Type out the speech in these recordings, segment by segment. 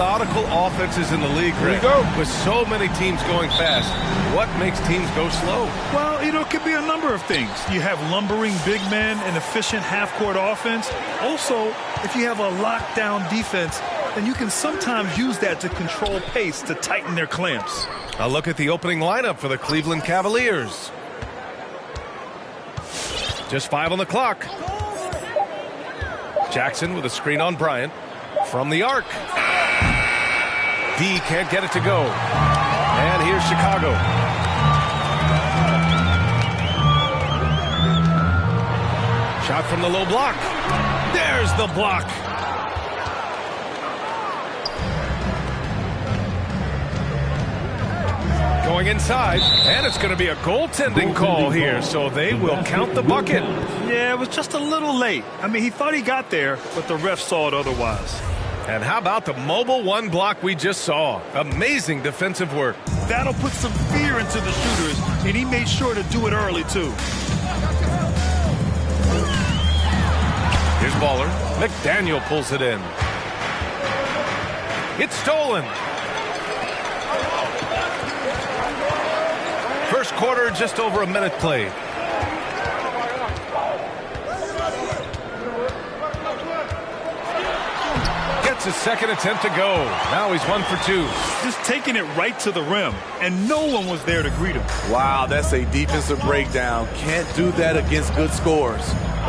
methodical offenses in the league, Greg. There you go. With so many teams going fast, what makes teams go slow? Well, it could be a number of things. You have lumbering big men and efficient half-court offense. Also, if you have a lockdown defense, then you can sometimes use that to control pace to tighten their clamps. A look at the opening lineup for the Cleveland Cavaliers. Just 5 on the clock. Jackson with a screen on Bryant. From the arc. D can't get it to go. And here's Chicago. Shot from the low block. There's the block. Going inside, and it's going to be a goaltending call here, so they will count the bucket. Yeah, it was just a little late. I mean, he thought he got there, but the ref saw it otherwise. And how about the mobile one block we just saw? Amazing defensive work. That'll put some fear into the shooters, and he made sure to do it early, too. Here's Baller. McDaniel pulls it in. It's stolen. First quarter, just over a minute played. Gets his second attempt to go. Now he's 1 for 2. Just taking it right to the rim, and no one was there to greet him. Wow, that's a defensive breakdown. Can't do that against good scores.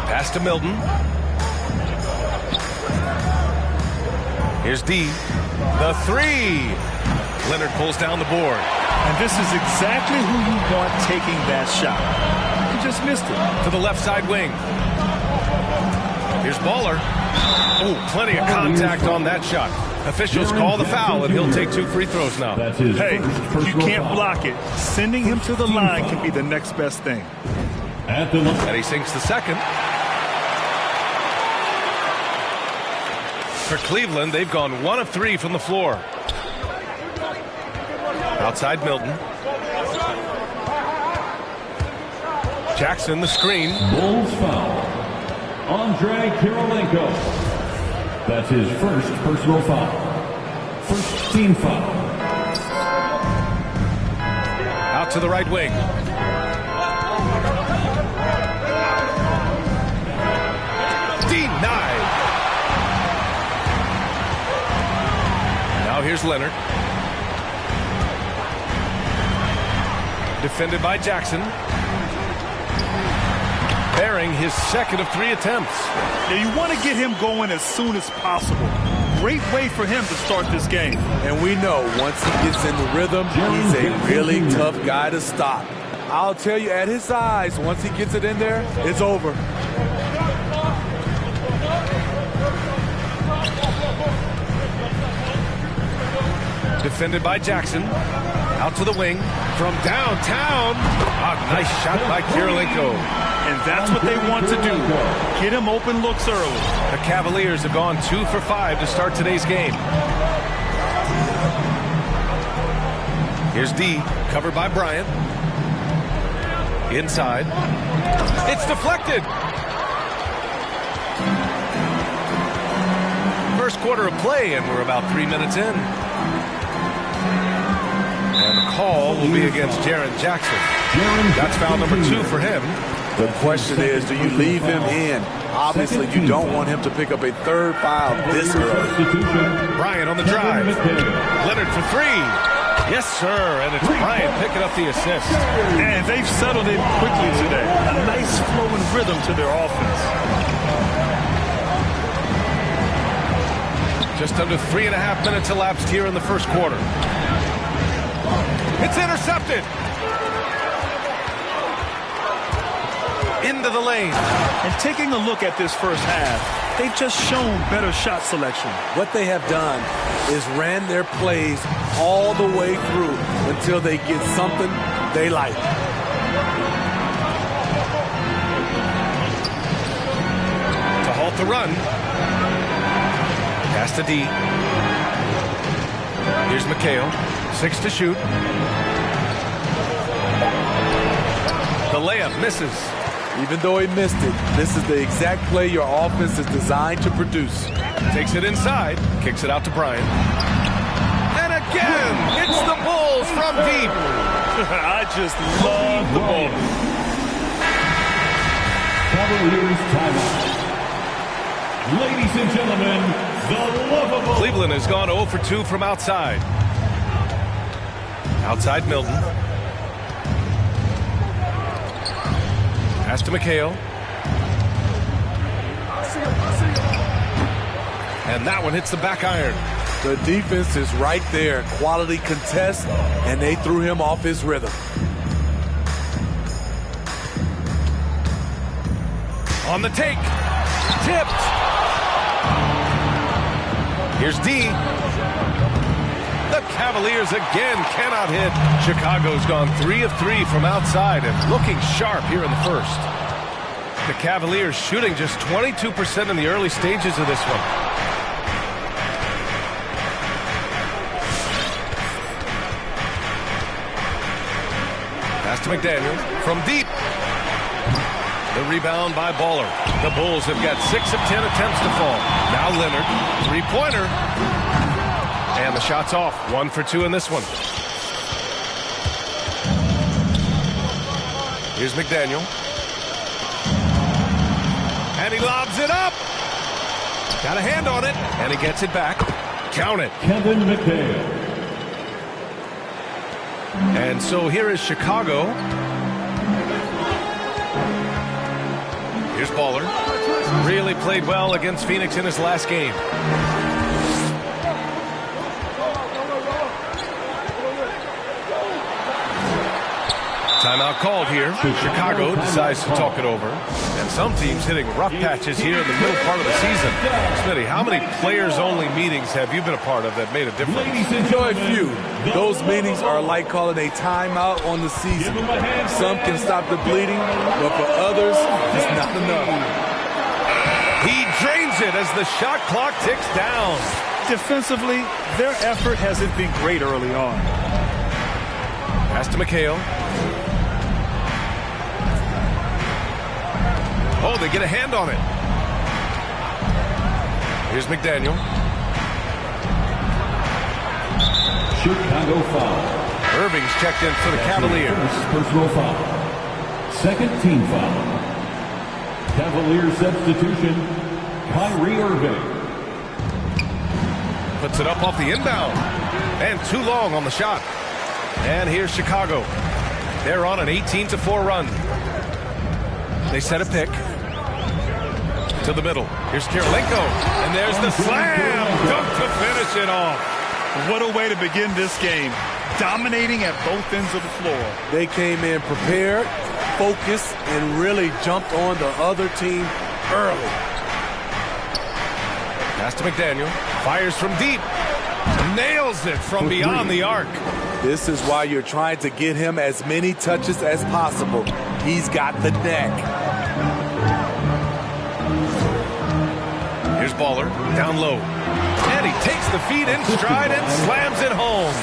Pass to Milton. Here's D. The three. Leonard pulls down the board. And this is exactly who you want taking that shot. He just missed it. To the left side wing. Here's Baller. Oh, plenty of contact on that shot. Officials call the foul, and he'll take 2 free throws now. Hey, if you can't block it, sending him to the line can be the next best thing. And he sinks the second. For Cleveland, they've gone 1 of 3 from the floor. Outside Milton. Jackson, the screen. Bulls foul. Andrei Kirilenko. That's his first personal foul. First team foul. Out to the right wing. Denied. Now here's Leonard. Defended by Jackson. Bearing his second of 3 attempts. Yeah, you want to get him going as soon as possible. Great way for him to start this game. And we know once he gets in the rhythm, he's a really tough guy to stop. I'll tell you, at his size, once he gets it in there, it's over. Defended by Jackson. Out to the wing. From downtown. A nice shot by Kirilenko. And that's what they want to do. Get him open looks early. The Cavaliers have gone 2 for 5 to start today's game. Here's D, covered by Bryant. Inside. It's deflected. First quarter of play, and we're about 3 minutes in. And the call will be against Jaren Jackson. That's foul number 2 for him. The question is, do you leave him in? Obviously, you don't want him to pick up a third foul this early. Bryant on the drive. Leonard for 3. Yes, sir. And it's Bryant picking up the assist. And they've settled in quickly today. A nice flowing rhythm to their offense. Just under 3.5 minutes elapsed here in the first quarter. It's intercepted. Into the lane. And taking a look at this first half, they've just shown better shot selection. What they have done is ran their plays all the way through until they get something they like. To halt the run. Pass to D. Here's McHale. 6 to shoot. The layup misses. Even though he missed it, this is the exact play your offense is designed to produce. Takes it inside. Kicks it out to Bryant. again. Hits the Bulls from deep. I just love the ball. Cavaliers timeout. Ladies and gentlemen, the lovable... Cleveland has gone 0 for 2 from outside. Outside Milton. Pass to McHale. And that one hits the back iron. The defense is right there. Quality contest, and they threw him off his rhythm. On the take. Tipped. Here's D. The Cavaliers again cannot hit. Chicago's gone 3 of 3 from outside and looking sharp here in the first. The Cavaliers shooting just 22% in the early stages of this one. Pass to McDaniel from deep. The rebound by Baller. The Bulls have got 6 of 10 attempts to fall. Now Leonard, three-pointer. And the shot's off. 1 for 2 in this one. Here's McDaniel. And he lobs it up. Got a hand on it. And he gets it back. Count it. Kevin McHale. And so here is Chicago. Here's Baller. Really played well against Phoenix in his last game. Timeout called here. Chicago decides to talk it over. And some teams hitting rough patches here in the middle part of the season. Smitty, how many players-only meetings have you been a part of that made a difference? Enjoy a few. Those meetings are like calling a timeout on the season. Some can stop the bleeding, but for others, it's not enough. He drains it as the shot clock ticks down. Defensively, their effort hasn't been great early on. Pass to McHale. Oh, they get a hand on it. Here's McDaniel. Chicago foul. Irving's checked in for the Cavaliers. First personal foul. Second team foul. Cavaliers substitution, Kyrie Irving. Puts it up off the inbound. And too long on the shot. And here's Chicago. They're on an 18-4 run. They set a pick. To the middle. Here's Kirilenko. And there's the slam. Dunk to finish it off. What a way to begin this game. Dominating at both ends of the floor. They came in prepared, focused, and really jumped on the other team early. Pass to McDaniel. Fires from deep. Nails it from beyond the arc. This is why you're trying to get him as many touches as possible. He's got the neck. Here's Baller, down low. And he takes the feed in stride and slams it home.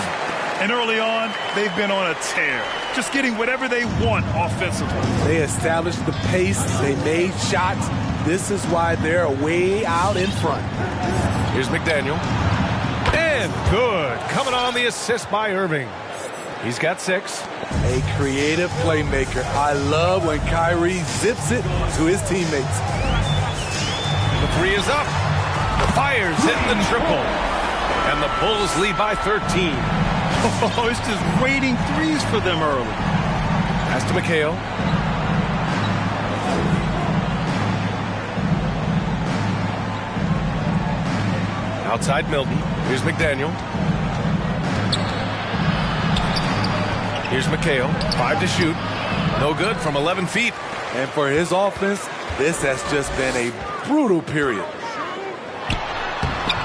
And early on, they've been on a tear. Just getting whatever they want offensively. They established the pace. They made shots. This is why they're way out in front. Here's McDaniel. And good. Coming on the assist by Irving. He's got 6. A creative playmaker. I love when Kyrie zips it to his teammates. The 3 is up. Fires hitting the triple. And the Bulls lead by 13. Oh, it's just waiting threes for them early. Pass to McHale. Outside Milton. Here's McDaniel. Here's McHale. 5 to shoot. No good from 11 feet. And for his offense, this has just been a brutal period.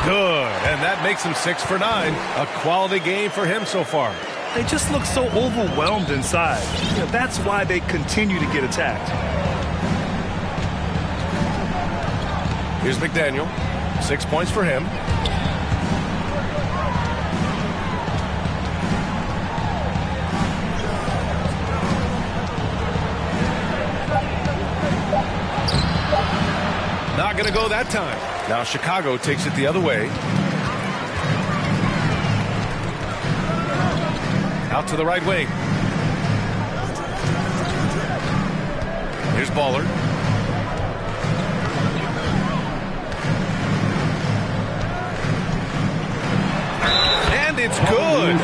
Good. And that makes him 6 for 9. A quality game for him so far. They just look so overwhelmed inside. That's why they continue to get attacked. Here's McDaniel. 6 points for him. Not going to go that time. Now Chicago takes it the other way. Out to the right wing. Here's Baller. And it's good.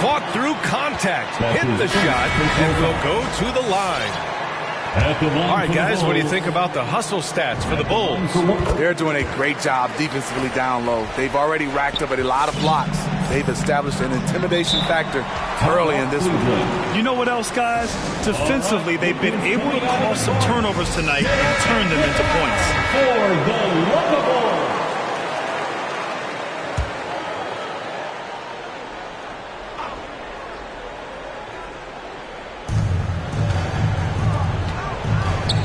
Fought through contact. Hit the shot and will go to the line. All right, guys, what do you think about the hustle stats for the Bulls? They're doing a great job defensively down low. They've already racked up a lot of blocks. They've established an intimidation factor early in this one. You know what else, guys? Defensively, they've been able to cause some turnovers tonight and turn them into points. For the Lovable.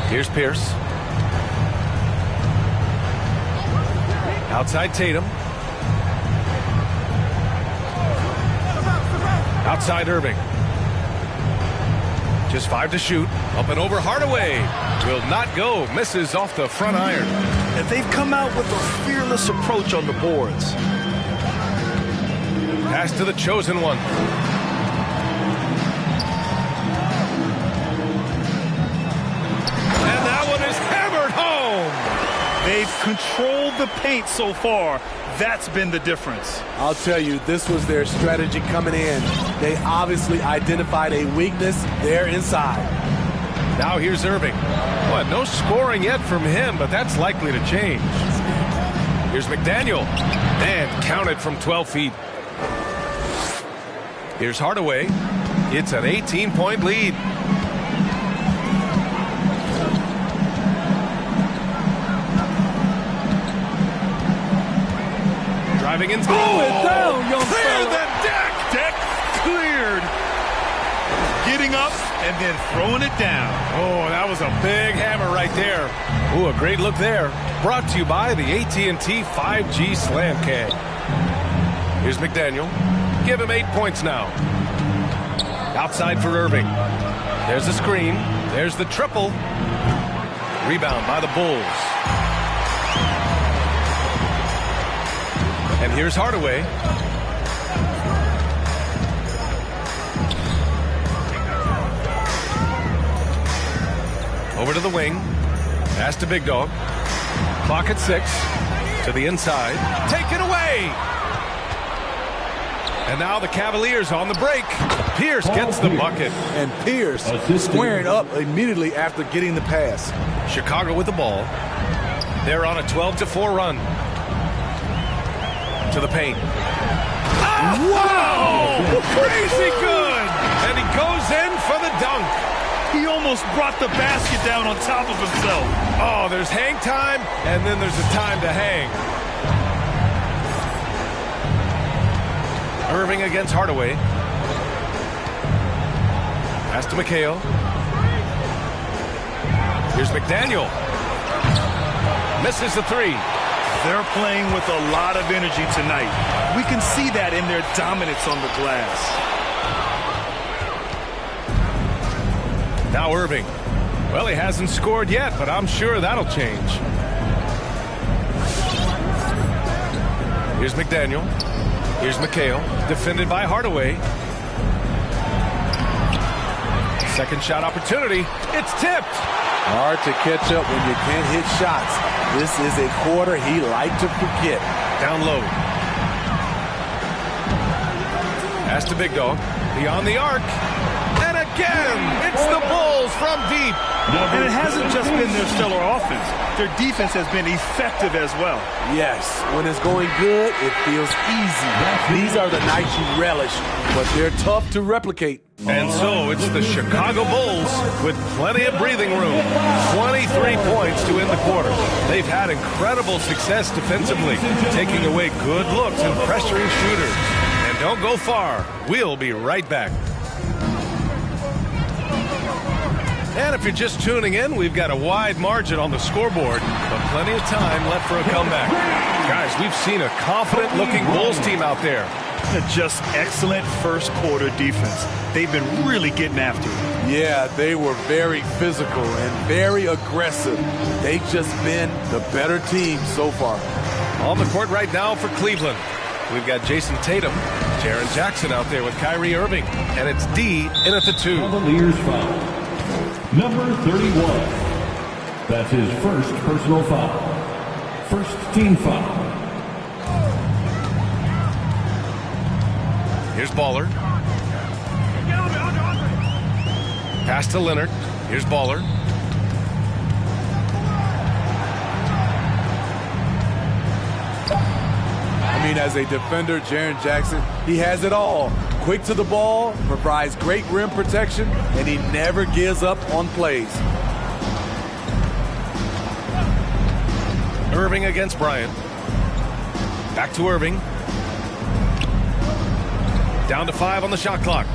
Here's Pierce. Outside Tatum. Outside Irving. Just 5 to shoot. Up and over Hardaway. Will not go. Misses off the front iron. And they've come out with a fearless approach on the boards. Pass to the chosen one. And that one is hammered home. They've controlled the paint so far. That's been the difference. I'll tell you, this was their strategy coming in. They obviously identified a weakness there inside. Now here's Irving. What? No scoring yet from him, but that's likely to change. Here's McDaniel. And counted from 12 feet. Here's Hardaway. It's an 18-point lead. Driving in. Throw it down, young Clear fella. the deck. Deck cleared. Getting up and then throwing it down. Oh, that was a big hammer right there. Ooh, a great look there. Brought to you by the AT&T 5G Slam Cam. Here's McDaniel. Give him 8 points now. Outside for Irving. There's a screen. There's the triple. Rebound by the Bulls. And here's Hardaway. Over to the wing. Pass to Big Dog. Clock at 6. To the inside. Taken away. And now the Cavaliers on the break. Pierce gets the bucket. And Pierce squaring up immediately after getting the pass. Chicago with the ball. They're on a 12-4 run. To the paint. Oh, wow! Crazy good! And he goes in for the dunk. He almost brought the basket down on top of himself. Oh, there's hang time, and then there's a time to hang. Irving against Hardaway. Pass to McHale. Here's McDaniel. Misses the 3. They're playing with a lot of energy tonight. We can see that in their dominance on the glass. Now Irving. Well, he hasn't scored yet, but I'm sure that'll change. Here's McDaniel. Here's McHale. Defended by Hardaway. Second shot opportunity. It's tipped. Hard to catch up when you can't hit shots. This is a quarter he liked to forget. Down low. Pass to Big Dog. Beyond the arc. And again, it's the Bulls from deep. And it hasn't just been their stellar offense. Their defense has been effective as well. Yes, when it's going good, it feels easy. These are the nights you relish, but they're tough to replicate. And so it's the Chicago Bulls with plenty of breathing room. 23 points to end the quarter. They've had incredible success defensively, taking away good looks and pressuring shooters. And don't go far. We'll be right back. And if you're just tuning in, we've got a wide margin on the scoreboard, but plenty of time left for a comeback. Guys, we've seen a confident-looking Bulls team out there. Just excellent first quarter defense. They've been really getting after it. Yeah, they were very physical and very aggressive. They've just been the better team so far. On the court right now for Cleveland, we've got Jason Tatum. Jaren Jackson out there with Kyrie Irving. And it's D in at the 2. Cavaliers foul. Number 31. That's his first personal foul. First team foul. Here's Baller. Pass to Leonard. Here's Baller. I mean, as a defender, Jaren Jackson, he has it all. Quick to the ball, provides great rim protection, and he never gives up on plays. Irving against Bryant. Back to Irving. Down to 5 on the shot clock.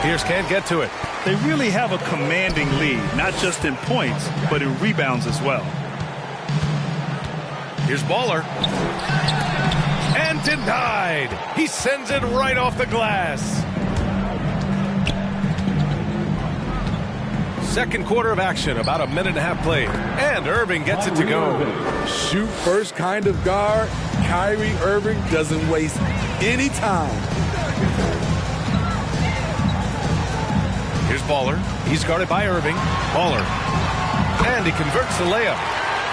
Pierce can't get to it. They really have a commanding lead, not just in points, but in rebounds as well. Here's Baller. And denied. He sends it right off the glass. Second quarter of action, about a minute and a half played. And Irving gets it to go. Shoot first kind of guard. Kyrie Irving doesn't waste any time. Here's Baller. He's guarded by Irving. Baller. And he converts the layup.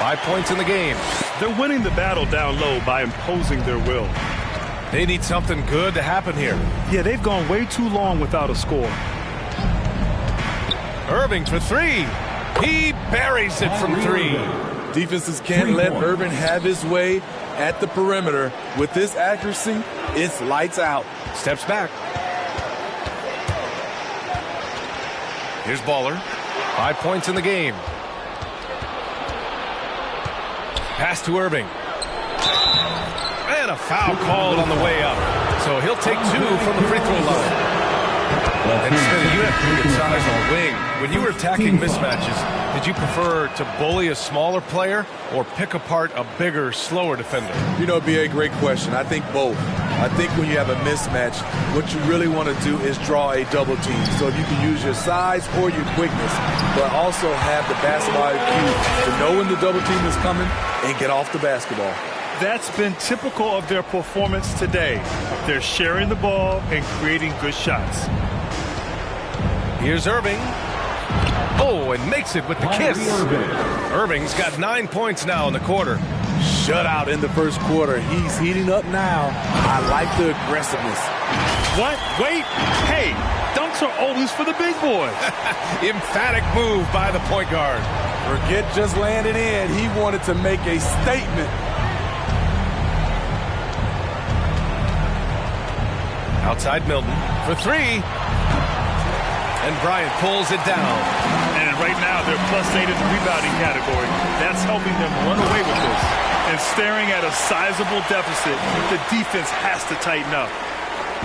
5 points in the game. They're winning the battle down low by imposing their will. They need something good to happen here. Yeah, they've gone way too long without a score. Irving for 3. He buries it from 3. Defenses can't let Irving have his way at the perimeter. With this accuracy, it's lights out. Steps back. Here's Baller. 5 points in the game. Pass to Irving. And a foul called on the way up. So he'll take 2 from the free throw line. And Smitty, you have pretty good size on the wing. When you were attacking mismatches, did you prefer to bully a smaller player or pick apart a bigger, slower defender? You know, it'd be a great question. I think both. I think when you have a mismatch, what you really want to do is draw a double team. So if you can use your size or your quickness, but also have the basketball IQ to know when the double team is coming and get off the basketball. That's been typical of their performance today. They're sharing the ball and creating good shots. Here's Irving. Oh, and makes it with the kiss. Irving's got 9 points now in the quarter. Shutout in the first quarter. He's heating up now. I like the aggressiveness. What? Wait. Hey, dunks are always for the big boys. Emphatic move by the point guard. Forget just landing in. He wanted to make a statement. Outside Milton for 3. And Bryant pulls it down. And right now, they're +8 in the rebounding category. That's helping them run away with this. And staring at a sizable deficit, the defense has to tighten up.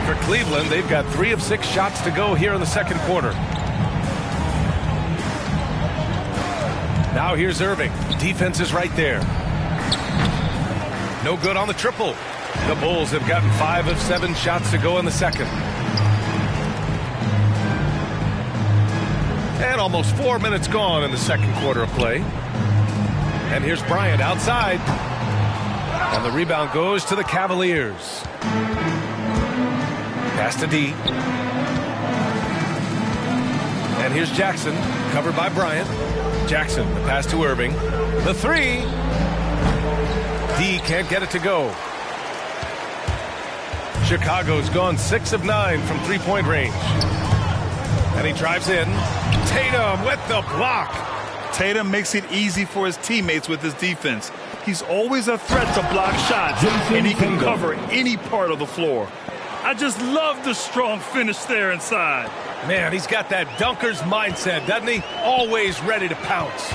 For Cleveland, they've got 3 of 6 shots to go here in the second quarter. Now here's Irving. Defense is right there. No good on the triple. The Bulls have gotten 5 of 7 shots to go in the second. And almost 4 minutes gone in the second quarter of play. And here's Bryant outside. And the rebound goes to the Cavaliers. Pass to D. And here's Jackson, covered by Bryant. Jackson, the pass to Irving. The 3. D can't get it to go. Chicago's gone 6 of 9 from three-point range. And he drives in. Tatum with the block. Tatum makes it easy for his teammates with his defense. He's always a threat to block shots, and he can cover any part of the floor. I just love the strong finish there inside. Man, he's got that dunker's mindset, doesn't he? Always ready to pounce.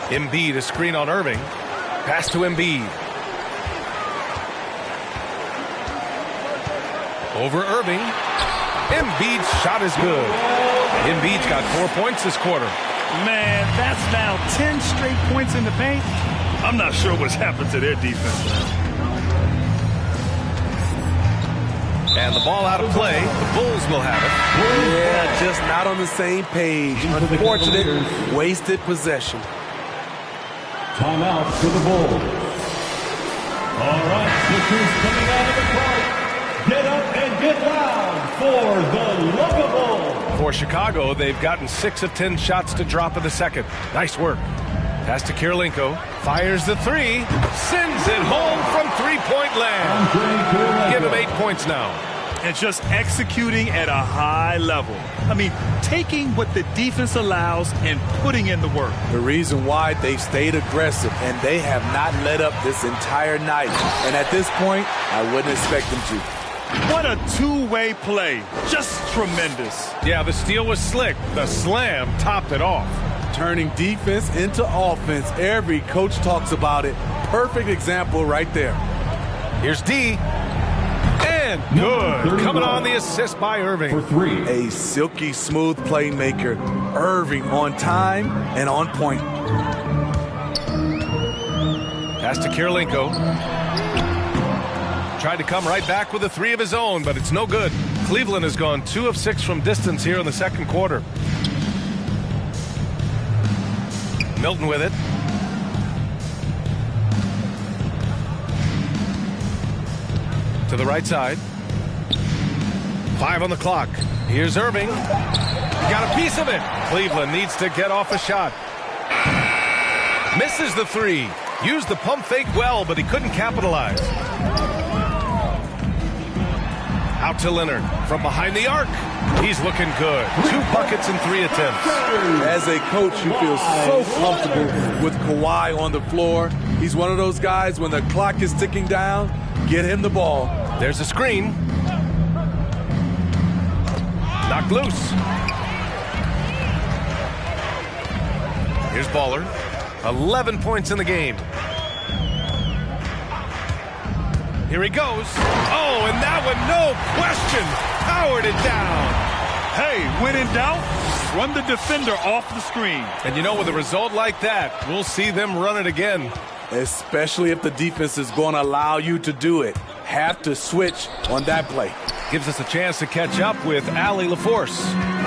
Embiid, a screen on Irving. Pass to Embiid. Over Irving. Embiid's shot is good. Embiid's got 4 points this quarter. Man, that's now 10 straight points in the paint. I'm not sure what's happened to their defense. And the ball out of play. The Bulls will have it. Yeah, just not on the same page. Unfortunate, wasted possession. Timeout for the Bulls. All right, Who's coming out of the park? Get up and get loud for the Lovable. For Chicago, they've gotten 6 of 10 shots to drop in the second. Nice work. Pass to Kirilenko. Fires the three. Sends it home from three-point land. Give him 8 points now. And just executing at a high level. I mean, taking what the defense allows and putting in the work. The reason why they've stayed aggressive and they have not let up this entire night. And at this point, I wouldn't expect them to. What a two-way play. Just tremendous. Yeah, the steal was slick. The slam topped it off. Turning defense into offense. Every coach talks about it. Perfect example right there. Here's D. And good. Coming on the assist by Irving. For 3. A silky smooth playmaker. Irving on time and on point. Pass to Kirilenko. Tried to come right back with a 3 of his own, but it's no good. Cleveland has gone 2 of 6 from distance here in the second quarter. Milton with it. To the right side. 5 on the clock. Here's Irving. Got a piece of it. Cleveland needs to get off a shot. Misses the 3. Used the pump fake well, but he couldn't capitalize. Out to Leonard from behind the arc. He's looking good. 2 buckets and 3 attempts. As a coach, you feel so comfortable with Kawhi on the floor. He's one of those guys, when the clock is ticking down, get him the ball. There's a screen. Knocked loose. Here's Baller. 11 points in the game. Here he goes. Oh, and that one, no question, powered it down. Hey, when in doubt, run the defender off the screen. And you know, with a result like that, we'll see them run it again. Especially if the defense is going to allow you to do it. Have to switch on that play. Gives us a chance to catch up with Allie LaForce.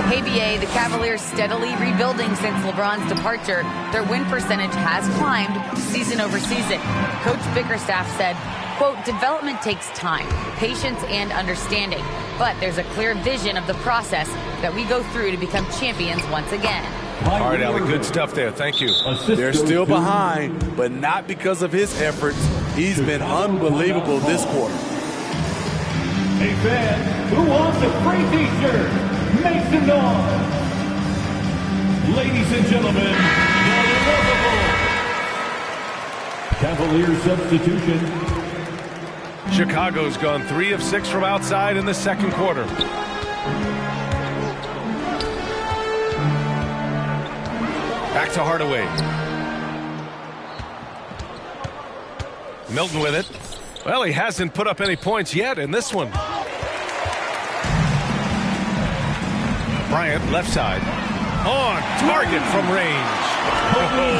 Hey, BA, the Cavaliers steadily rebuilding since LeBron's departure. Their win percentage has climbed season over season. Coach Bickerstaff said, quote, development takes time, patience, and understanding. But there's a clear vision of the process that we go through to become champions once again. All right, Allie, good stuff there. Thank you. They're still behind, but not because of his efforts. He's been unbelievable this quarter. A fan who wants a free t-shirt, make some noise. Ladies and gentlemen, the Lovable Cavaliers substitution. Chicago's gone 3 of 6 from outside in the second quarter. Back to Hardaway. Milton with it. Well, he hasn't put up any points yet in this one. Bryant, left side. On target from range.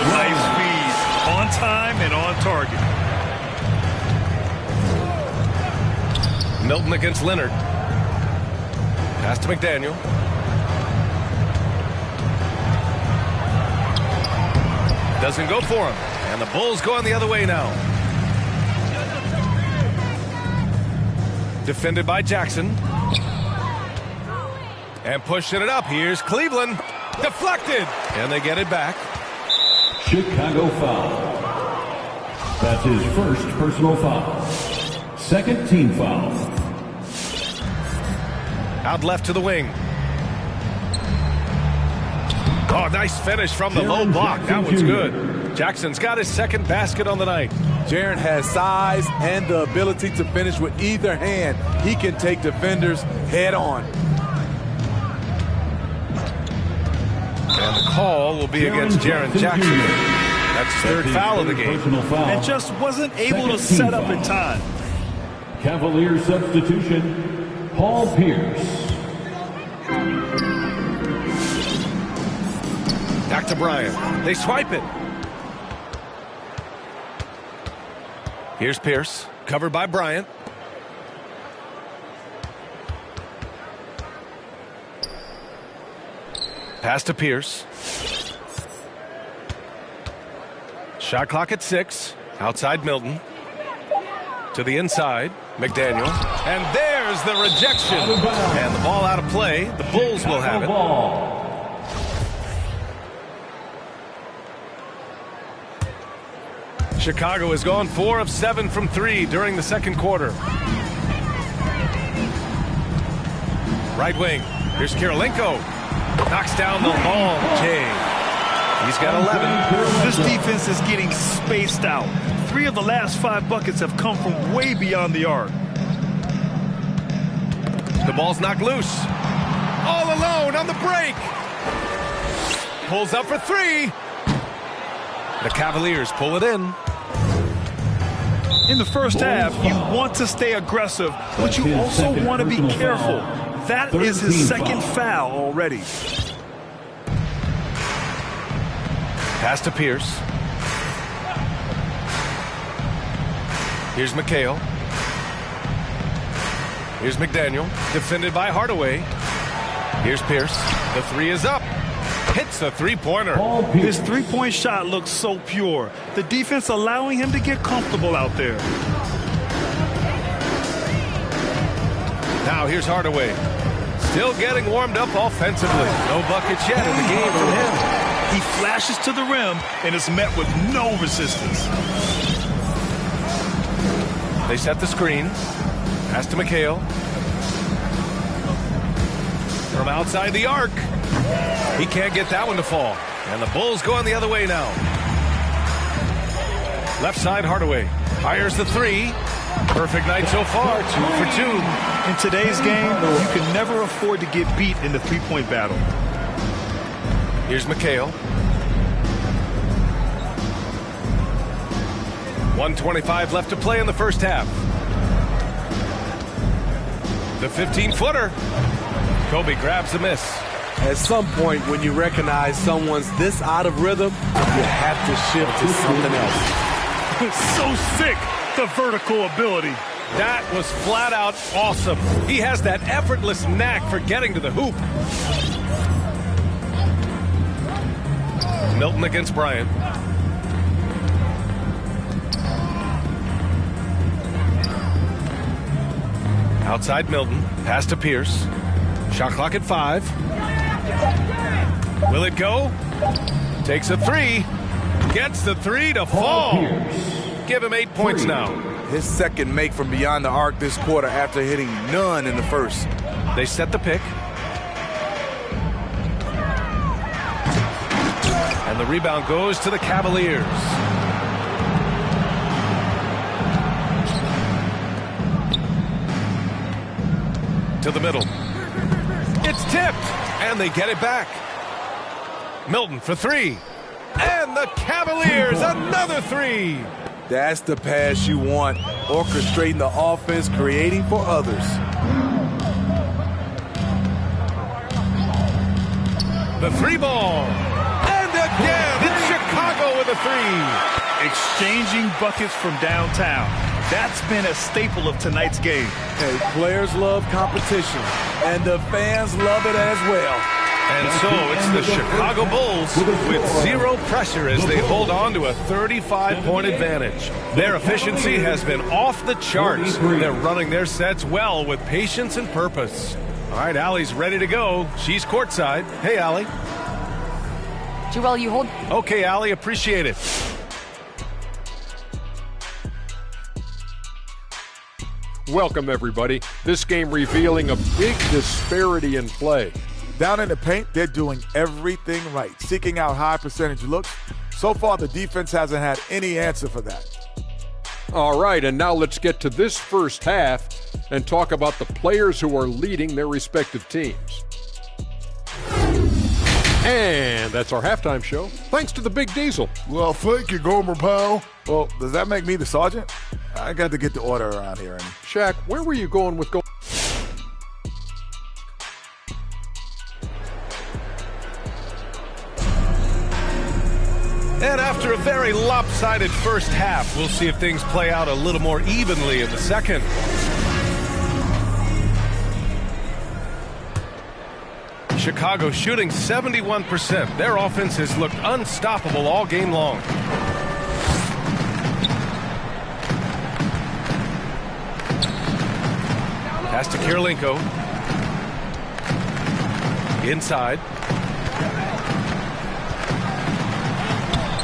Nice feed. On time and on target. Milton against Leonard. Pass to McDaniel. Doesn't go for him. And the Bulls going the other way now. Defended by Jackson. And pushing it up. Here's Cleveland. Deflected. And they get it back. Chicago foul. That's his first personal foul. Second team foul. Out left to the wing. Oh, nice finish from the low block. That one's good. Jackson's got his second basket on the night. Jaren has size and the ability to finish with either hand. He can take defenders head on. And the call will be against Jaren Jackson. That's his third foul of the game. And just wasn't able to set up in time. Cavaliers substitution, Paul Pierce. Back to Bryant. They swipe it. Here's Pierce, covered by Bryant. Pass to Pierce. Shot clock at 6. Outside Milton. To the inside, McDaniel. And there's the rejection. And the ball out of play. The Bulls will have it. Chicago has gone 4 of 7 from 3 during the second quarter. Right wing. Here's Kirilenko. Knocks down the ball. Jay. He's got 11. This defense is getting spaced out. 3 of the last 5 buckets have come from way beyond the arc. The ball's knocked loose. All alone on the break. Pulls up for 3. The Cavaliers pull it in. In the first half, you want to stay aggressive, but you also want to be careful. That is his second foul already. Pass to Pierce. Here's McHale. Here's McDaniel. Defended by Hardaway. Here's Pierce. The 3 is up. Hits the three-pointer. His three-point shot looks so pure. The defense allowing him to get comfortable out there. Now here's Hardaway. Still getting warmed up offensively. No buckets yet in the game from him. He flashes to the rim and is met with no resistance. They set the screen. Pass to McHale. From outside the arc. He can't get that one to fall. And the Bulls going the other way now. Left side Hardaway. Fires the 3. Perfect night so far. 2 for 2. In today's game, you can never afford to get beat in the three-point battle. Here's McHale. 1:25 left to play in the first half. The 15-footer. Kobe grabs the miss. At some point, when you recognize someone's this out of rhythm, you have to shift to something else. So sick, the vertical ability. That was flat out awesome. He has that effortless knack for getting to the hoop. Milton against Bryant. Outside Milton. Pass to Pierce. Shot clock at 5. Will it go? Takes a 3. Gets the 3 to fall. Give him 8 points now. His second make from beyond the arc this quarter after hitting none in the first. They set the pick. And the rebound goes to the Cavaliers. To the middle. It's tipped. And they get it back. Milton for 3. And the Cavaliers, another 3. That's the pass you want. Orchestrating the offense, creating for others. The 3 ball. And again, it's Chicago with a 3. Exchanging buckets from downtown. That's been a staple of tonight's game. Hey, players love competition, and the fans love it as well. And so it's the Chicago Bulls with 0 pressure as they hold on to a 35-point advantage. Their efficiency has been off the charts. They're running their sets well with patience and purpose. All right, Allie's ready to go. She's courtside. Hey, Allie. Joel, you hold. Okay, Allie, appreciate it. Welcome, everybody. This game revealing a big disparity in play. Down in the paint, they're doing everything right, seeking out high percentage looks. So far, the defense hasn't had any answer for that. All right, and now let's get to this first half and talk about the players who are leading their respective teams. And that's our halftime show, thanks to the Big Diesel. Well, thank you, Gomer pal. Well, does that make me the sergeant? I got to get the order around here. Shaq, where were you going with goal? And after a very lopsided first half, we'll see if things play out a little more evenly in the second. Chicago shooting 71%. Their offense has looked unstoppable all game long. Pass to Kirilenko. Inside.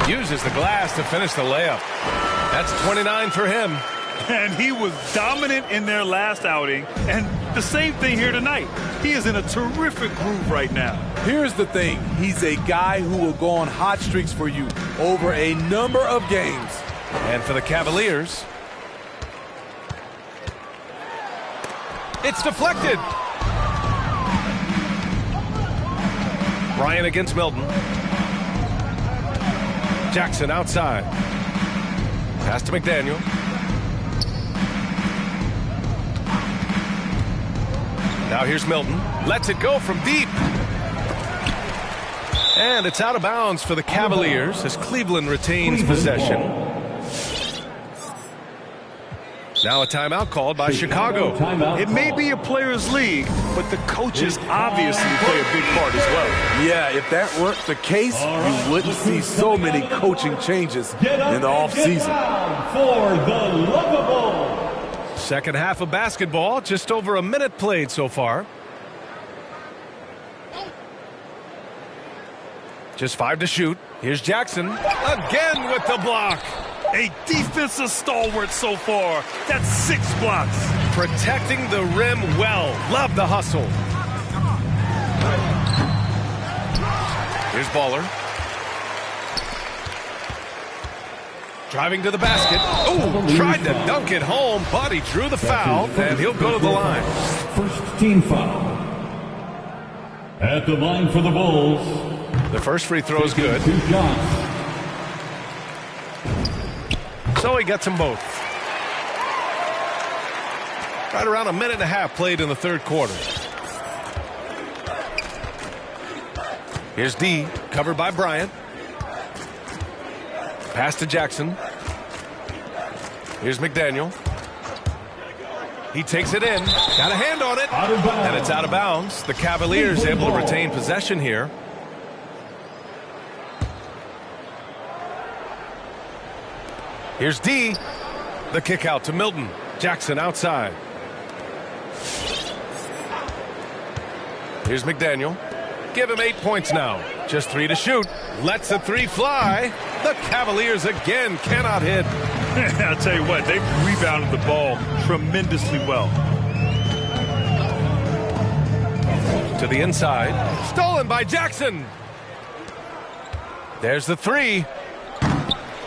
Uses the glass to finish the layup. That's 29 for him. And he was dominant in their last outing. And the same thing here tonight. He is in a terrific groove right now. Here's the thing. He's a guy who will go on hot streaks for you over a number of games. And for the Cavaliers, it's deflected. Bryant against Milton. Jackson outside. Pass to McDaniel. Now here's Milton. Lets it go from deep. And it's out of bounds for the Cavaliers as Cleveland retains possession. Now a timeout called by Chicago. It may be a players' league, but the coaches obviously play a big part as well. Yeah, if that weren't the case, you wouldn't see so many coaching changes in the offseason. For the Lovables. Second half of basketball, just over a minute played so far. Just 5 to shoot. Here's Jackson again with the block. A defensive stalwart so far. That's 6 blocks. Protecting the rim well. Love the hustle. Here's Baller. Driving to the basket. Oh, tried to dunk it home, but he drew the foul, and he'll go to the line. First team foul. At the line for the Bulls. The first free throw is good. 2 shots. So he gets them both. Right around a minute and a half played in the third quarter. Here's D, covered by Bryant. Pass to Jackson. Here's McDaniel. He takes it in. Got a hand on it. And it's out of bounds. The Cavaliers able to retain possession here. Here's D. The kick out to Milton. Jackson outside. Here's McDaniel. Give him 8 points now. Just 3 to shoot. Lets the 3 fly. The Cavaliers again cannot hit. I'll tell you what, they've rebounded the ball tremendously well. To the inside. Stolen by Jackson. There's the 3.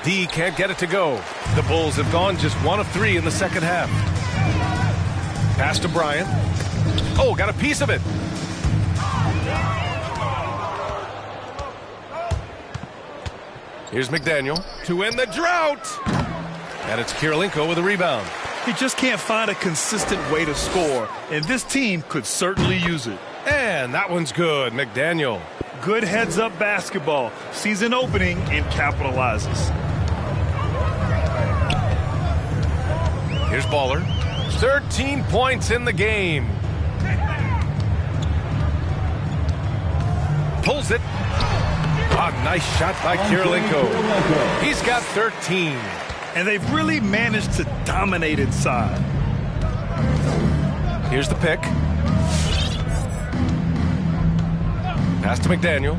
D can't get it to go. The Bulls have gone just 1 of 3 in the second half. Pass to Bryant. Oh, got a piece of it. Here's McDaniel to end the drought. And it's Kirilenko with a rebound. He just can't find a consistent way to score, and this team could certainly use it. And that one's good. McDaniel. Good heads-up basketball. Sees an opening and capitalizes. Here's Baller. 13 points in the game. Pulls it. A nice shot by Kirilenko. He's got 13. And they've really managed to dominate inside. Here's the pick. Pass to McDaniel.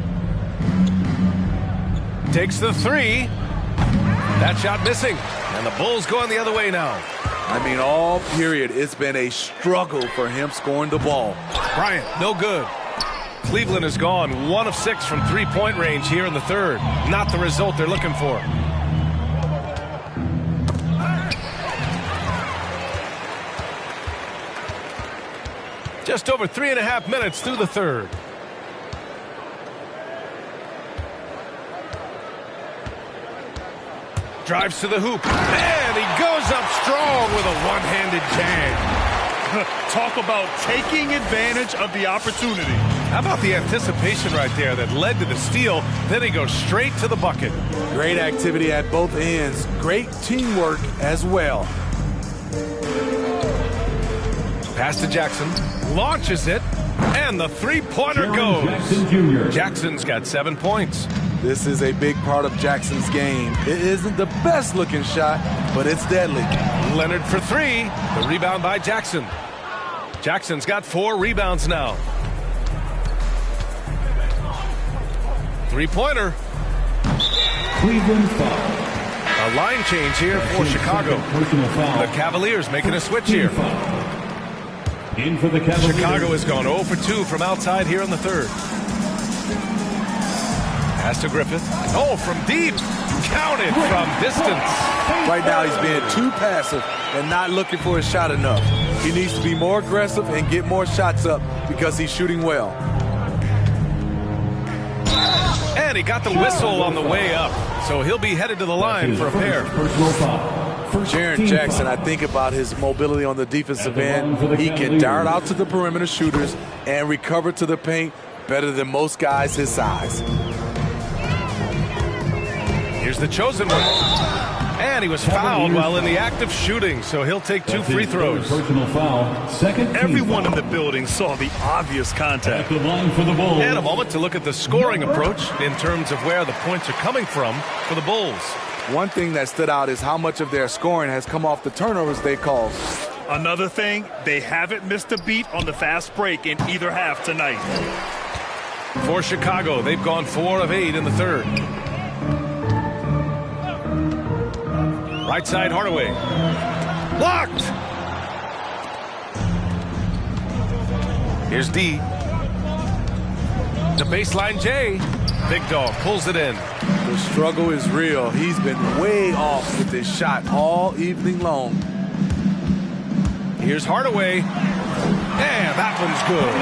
Takes the 3. That shot missing. And the Bulls going the other way now. I mean, all period, it's been a struggle for him scoring the ball. Bryant, no good. Cleveland has gone 1 of 6 from 3-point range here in the third. Not the result they're looking for. Just over 3.5 minutes through the third. Drives to the hoop. And he goes up strong with a one-handed jam. Talk about taking advantage of the opportunity. How about the anticipation right there that led to the steal? Then he goes straight to the bucket. Great activity at both ends. Great teamwork as well. Pass to Jackson. Launches it. And the three-pointer goes. Jackson Jr. Jackson's got 7 points. This is a big part of Jackson's game. It isn't the best-looking shot, but it's deadly. Leonard for 3. The rebound by Jackson. Jackson's got 4 rebounds now. Three-pointer. Cleveland foul. A line change here for Chicago. The Cavaliers making a switch here. In for the Cavaliers. Chicago has gone 0 for 2 from outside here in the third. Pass to Griffith. Oh, from deep. Counted from distance. Right now he's being too passive and not looking for his shot enough. He needs to be more aggressive and get more shots up because he's shooting well. And he got the whistle on the way up. So he'll be headed to the line for a pair. Jaren Jackson, I think about his mobility on the defensive end. He can dart out to the perimeter shooters and recover to the paint better than most guys his size. Here's the chosen one. And he was fouled while in the act of shooting, so he'll take 2 free throws. Personal foul. Second. Everyone in the building saw the obvious contact. At the line for the Bulls. And a moment to look at the scoring approach in terms of where the points are coming from for the Bulls. One thing that stood out is how much of their scoring has come off the turnovers they caused. Another thing, they haven't missed a beat on the fast break in either half tonight. For Chicago, they've gone 4 of 8 in the third. Right side, Hardaway. Blocked! Here's D. The baseline J. Big Dog pulls it in. The struggle is real. He's been way off with his shot all evening long. Here's Hardaway. And that one's good.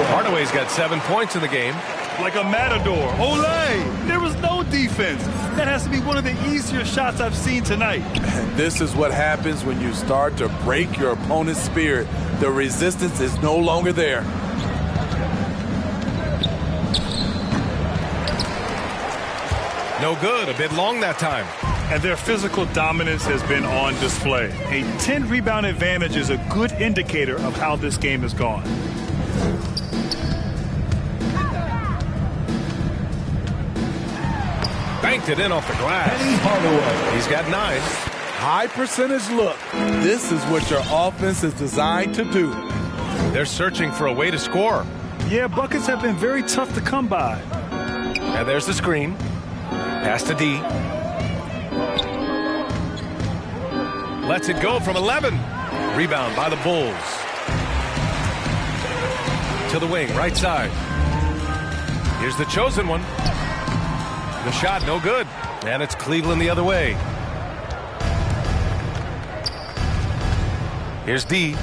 Hardaway's got 7 points in the game. Like a matador. Olay! There was no defense. That has to be one of the easier shots I've seen tonight. This is what happens when you start to break your opponent's spirit. The resistance is no longer there. No good. A bit long that time. And their physical dominance has been on display. A 10-rebound advantage is a good indicator of how this game has gone. Banked it in off the glass. He's got 9. High percentage look. This is what your offense is designed to do. They're searching for a way to score. Yeah, buckets have been very tough to come by. And there's the screen. Pass to D. Lets it go from 11. Rebound by the Bulls. To the wing, right side. Here's the chosen one. The shot, no good. And it's Cleveland the other way. Here's D.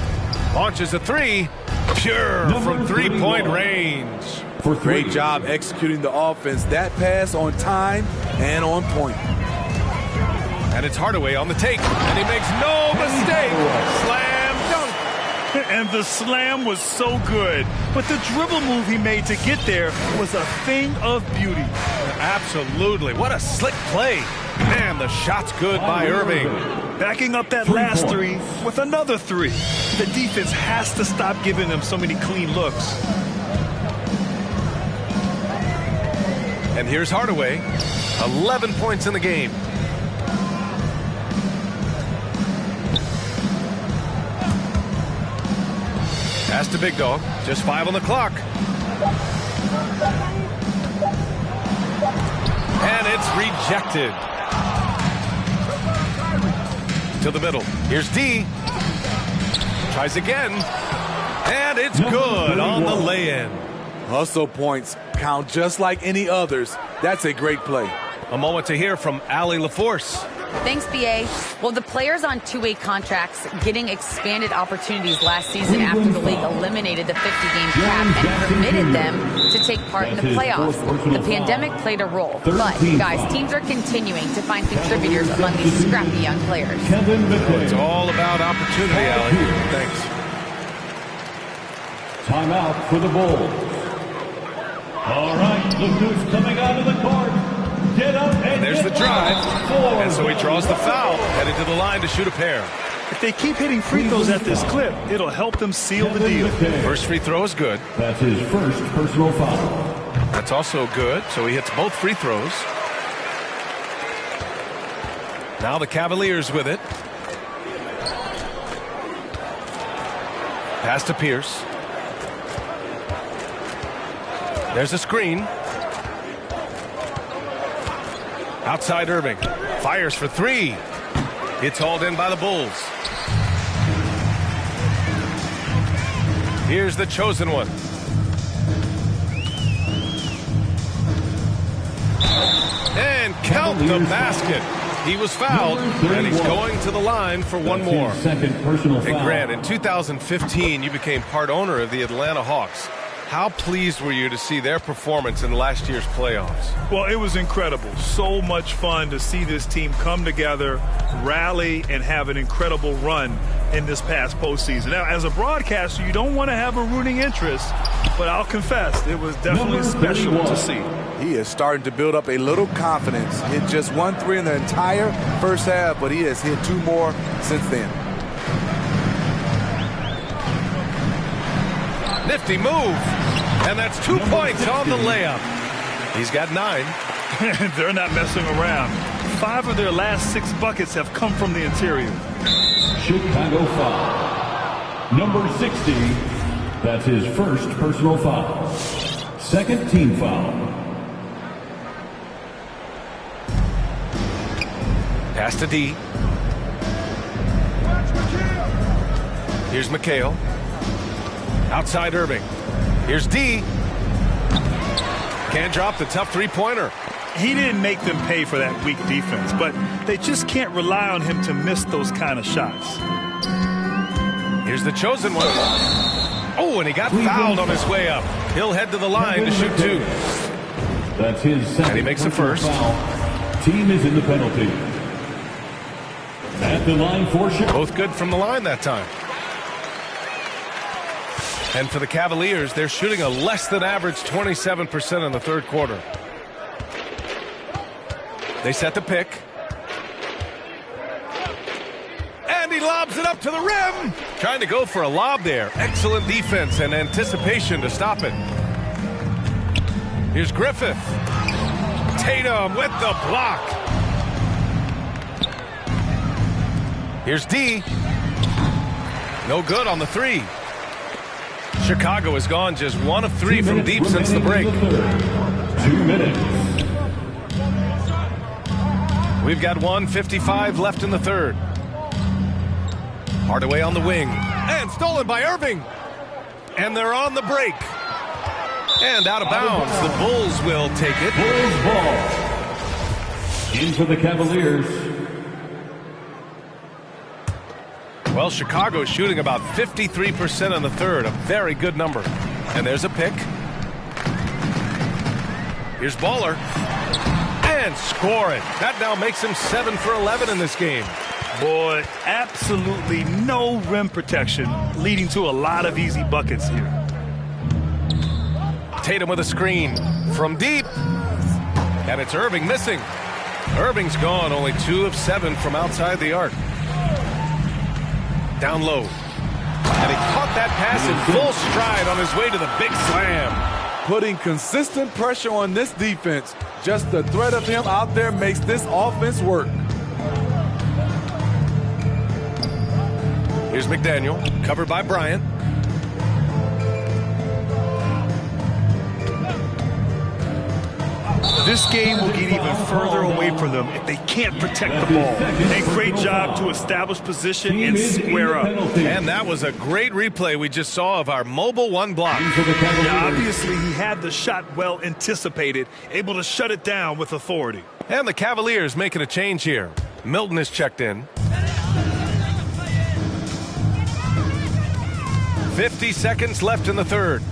Launches a 3. Pure from three-point range. Great job executing the offense. That pass on time and on point. And it's Hardaway on the take. And he makes no mistake. Slam dunk. And the slam was so good. But the dribble move he made to get there was a thing of beauty. Absolutely. What a slick play. Man, the shot's good by Irving. Backing up that last 3 with another 3. The defense has to stop giving them so many clean looks. And here's Hardaway. 11 points in the game. Pass to Big Dog. Just 5 on the clock. And it's rejected. To the middle. Here's D. Tries again. And it's good on the lay-in. Hustle points count just like any others. That's a great play. A moment to hear from Allie LaForce. Thanks, BA. Well, the players on two-way contracts getting expanded opportunities last season after the league eliminated the 50-game cap and permitted them to take part in the playoffs. The pandemic played a role. But, guys, teams are continuing to find contributors among these scrappy young players. It's all about opportunity, Allie. Thanks. Timeout for the Bulls. All right, look who's coming out of the court. Get up and there's the drive. And so he draws the foul, headed to the line to shoot a pair. If they keep hitting free throws at this clip, it'll help them seal the deal. First free throw is good. That's his first personal foul. That's also good, so he hits both free throws. Now the Cavaliers with it. Pass to Pierce. There's a screen. Outside Irving. Fires for three. It's hauled in by the Bulls. Here's the chosen one. And count the basket. He was fouled, and he's going to the line for one more. Second personal foul. And Grant, in 2015, you became part owner of the Atlanta Hawks. How pleased were you to see their performance in last year's playoffs? Well, it was incredible. So much fun to see this team come together, rally, and have an incredible run in this past postseason. Now, as a broadcaster, you don't want to have a rooting interest, but I'll confess, it was definitely special to see. He is starting to build up a little confidence. Hit just 1 3 in the entire first half, but he has hit 2 more since then. Nifty move. And that's 2 points on the layup. He's got 9. They're not messing around. 5 of their last 6 buckets have come from the interior. Chicago foul. Number 60. That's his first personal foul. Second team foul. Pass to D. Here's McHale. Outside Irving. Here's D. Can't drop the tough three-pointer. He didn't make them pay for that weak defense, but they just can't rely on him to miss those kind of shots. Here's the chosen one. Oh, and he got fouled on his way up. He'll head to the line to shoot 2. That's his second. And he makes the first. Foul. Team is in the penalty. At the line for Chicago. Both good from the line that time. And for the Cavaliers, they're shooting a less than average 27% in the third quarter. They set the pick. And he lobs it up to the rim. Trying to go for a lob there. Excellent defense and anticipation to stop it. Here's Griffith. Tatum with the block. Here's D. No good on the 3. Chicago has gone just 1 of 3 from deep since the break. 2 minutes. We've got 1:55 left in the third. Hardaway on the wing. And stolen by Irving. And they're on the break. And out of bounds. The Bulls will take it. Bulls ball. In for the Cavaliers. Well, Chicago's shooting about 53% in the third. A very good number. And there's a pick. Here's Baller. And score it. That now makes him 7 for 11 in this game. Boy, absolutely no rim protection, leading to a lot of easy buckets here. Tatum with a screen from deep. And it's Irving missing. Irving's gone, only 2 of 7 from outside the arc. Down low. And he caught that pass in full stride on his way to the big slam. Putting consistent pressure on this defense. Just the threat of him out there makes this offense work. Here's McDaniel, covered by Bryant. This game will get even further away from them if they can't protect the ball. A great job to establish position and square up. And that was a great replay we just saw of our mobile 1 block. Yeah, obviously, he had the shot well anticipated, able to shut it down with authority. And the Cavaliers making a change here. Milton is checked in. 50 seconds left in the third.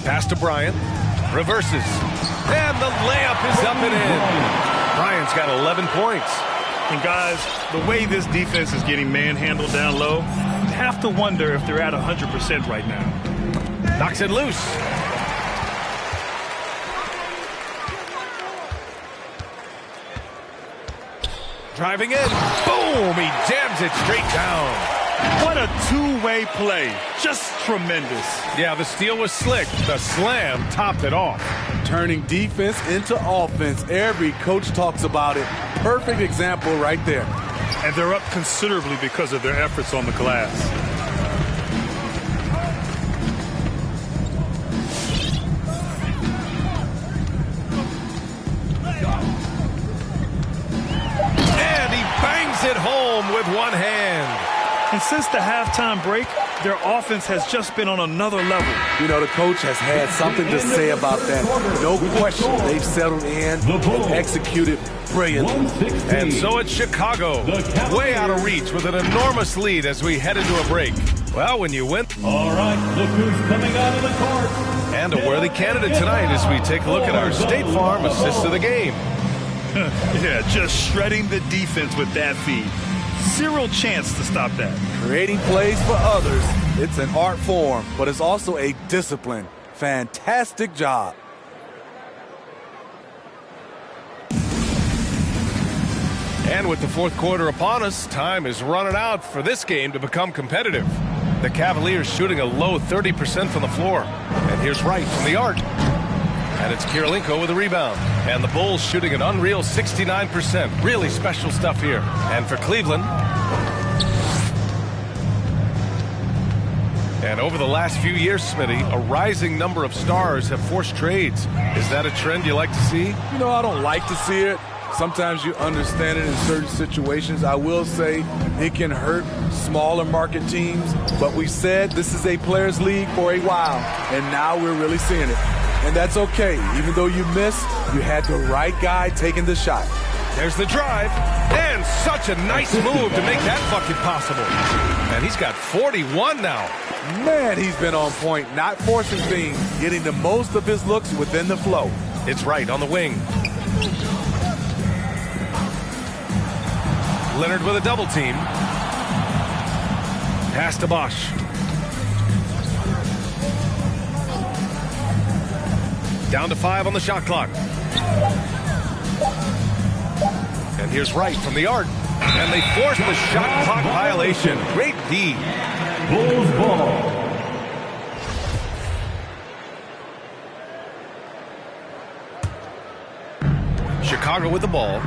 Pass to Bryant. Reverses. And the layup is up and in. Bryant's got 11 points. And guys, the way this defense is getting manhandled down low, you have to wonder if they're at 100% right now. Knocks it loose. Driving in. Boom! He jams it straight down. What a two-way play. Just tremendous. Yeah, the steal was slick. The slam topped it off. Turning defense into offense. Every coach talks about it. Perfect example right there. And they're up considerably because of their efforts on the glass. And he bangs it home with one hand. And since the halftime break, their offense has just been on another level. You know, the coach has had something to say about that. No question, they've settled in and executed brilliantly. And so it's Chicago, way out of reach with an enormous lead as we head into a break. Well, when you win. All right, look who's coming out of the court. And a worthy candidate tonight as we take a look at our State Farm assist of the game. Yeah, just shredding the defense with that feed. Zero chance to stop that. Creating plays for others, it's an art form, but it's also a discipline. Fantastic job. And with the fourth quarter upon us, time is running out for this game to become competitive. The Cavaliers shooting a low 30% from the floor. And here's Wright from the arc. And it's Kirilenko with a rebound. And the Bulls shooting an unreal 69%. Really special stuff here. And for Cleveland. And over the last few years, Smitty, a rising number of stars have forced trades. Is that a trend you like to see? You know, I don't like to see it. Sometimes you understand it in certain situations. I will say it can hurt smaller market teams. But we said this is a players' league for a while. And now we're really seeing it. And that's okay. Even though you missed, you had the right guy taking the shot. There's the drive. And such a nice move to make that bucket possible. And he's got 41 now. Man, he's been on point, not forcing things, getting the most of his looks within the flow. It's Wright on the wing. Leonard with a double team. Pass to Bosch. Down to 5 on the shot clock. And here's Wright from the arc. And they force the shot clock violation. Great D. Bulls ball. Chicago with the ball.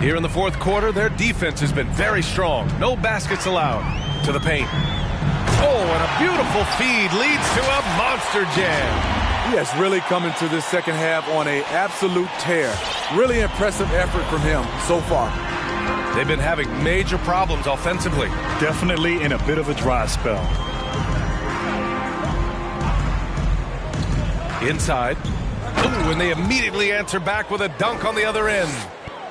Here in the fourth quarter, their defense has been very strong. No baskets allowed. To the paint. Oh, and a beautiful feed leads to a monster jam. He has really come into this second half on an absolute tear. Really impressive effort from him so far. They've been having major problems offensively. Definitely in a bit of a dry spell. Inside. Ooh, and they immediately answer back with a dunk on the other end.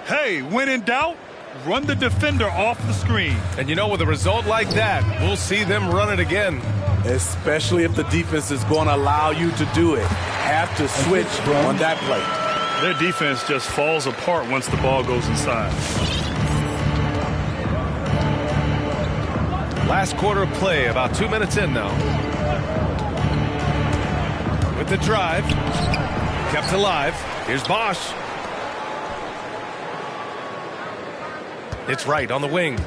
Hey, when in doubt, run the defender off the screen. And you know, with a result like that, we'll see them run it again. Especially if the defense is going to allow you to do it. Have to switch on that play. Their defense just falls apart once the ball goes inside. Last quarter of play, about 2 minutes in now. With the drive. Kept alive. Here's Bosch. It's Wright on the wing.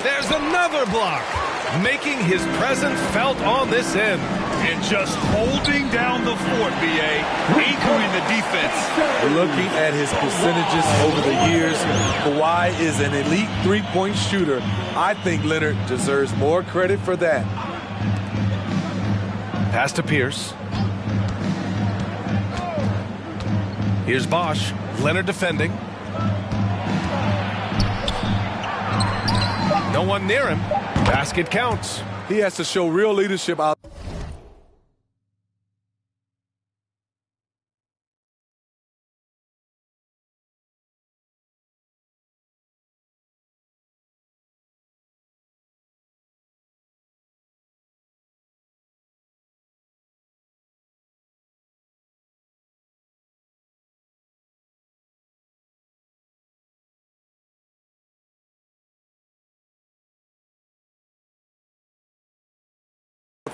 There's another block. Making his presence felt on this end. And just holding down the fort, B.A. Anchoring the defense. Looking at his percentages over the years, Kawhi is an elite three-point shooter. I think Leonard deserves more credit for that. Pass to Pierce. Here's Bosch. Leonard defending. No one near him. Basket counts. He has to show real leadership out.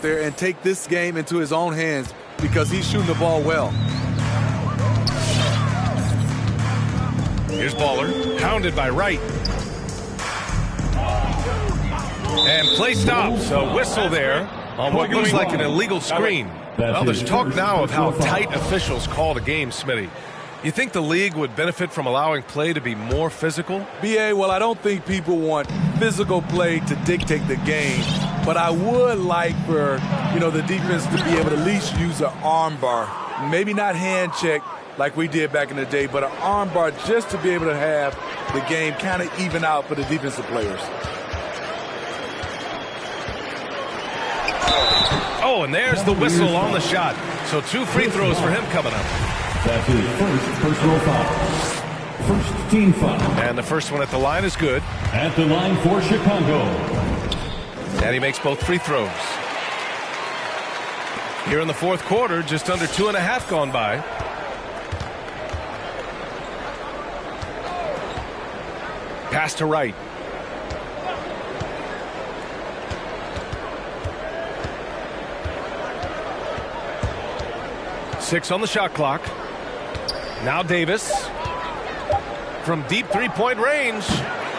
There and take this game into his own hands because he's shooting the ball well. Here's Baller, hounded by Wright. And play stops. A whistle there on what looks like an illegal screen. Well, there's talk now of how tight officials call the game, Smitty. You think the league would benefit from allowing play to be more physical? BA, well, I don't think people want physical play to dictate the game, but I would like for, the defense to be able to at least use an arm bar. Maybe not hand check like we did back in the day, but an arm bar just to be able to have the game kind of even out for the defensive players. Oh, and there's the whistle on the shot. So 2 free throws for him coming up. That's his first personal foul. First team foul. And the first one at the line is good. At the line for Chicago. And he makes both free throws. Here in the fourth quarter, just under 2.5 gone by. Pass to Wright. Six on the shot clock. Now Davis. From deep three-point range.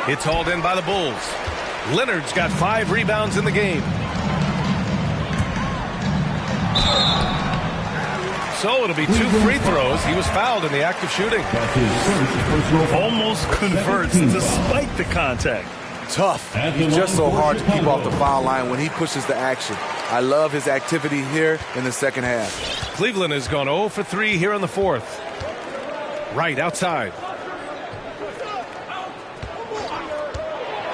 It's hauled in by the Bulls. Leonard's got 5 rebounds in the game. So it'll be 2 free throws. He was fouled in the act of shooting. Almost converts despite the contact. Tough. He's just so hard to keep off the foul line when he pushes the action. I love his activity here in the second half. Cleveland has gone 0 for 3 here in the fourth. Right outside.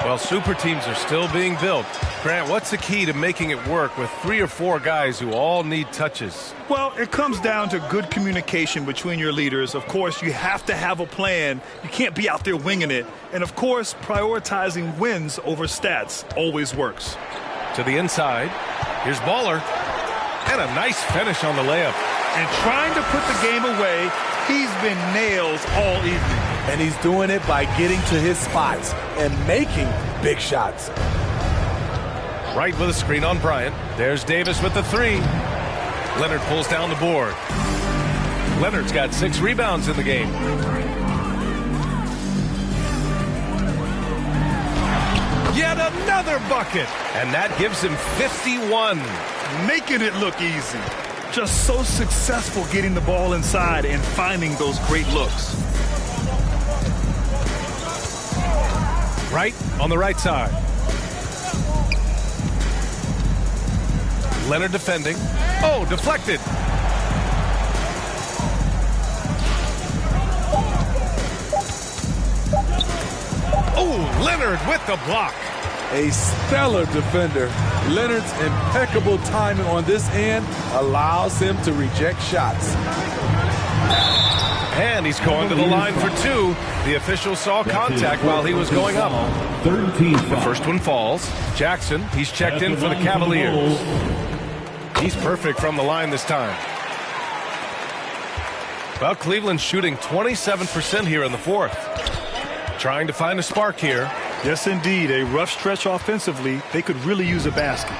Well, super teams are still being built. Grant, what's the key to making it work with 3 or 4 guys who all need touches? Well, it comes down to good communication between your leaders. Of course, you have to have a plan. You can't be out there winging it. And, of course, prioritizing wins over stats always works. To the inside. Here's Baller. And a nice finish on the layup. And trying to put the game away, he's been nails all evening. And he's doing it by getting to his spots and making big shots. Right with a screen on Bryant. There's Davis with the 3. Leonard pulls down the board. Leonard's got 6 rebounds in the game. Yet another bucket. And that gives him 51. Making it look easy. Just so successful getting the ball inside and finding those great looks. Right on the right side. Leonard defending. Oh, deflected. Oh, Leonard with the block. A stellar defender. Leonard's impeccable timing on this end allows him to reject shots. And he's going to the line for 2. The official saw contact while he was going up. The first one falls. Jackson, he's checked in for the Cavaliers. He's perfect from the line this time. Well, Cleveland's shooting 27% here in the fourth. Trying to find a spark here. Yes, indeed. A rough stretch offensively. They could really use a basket.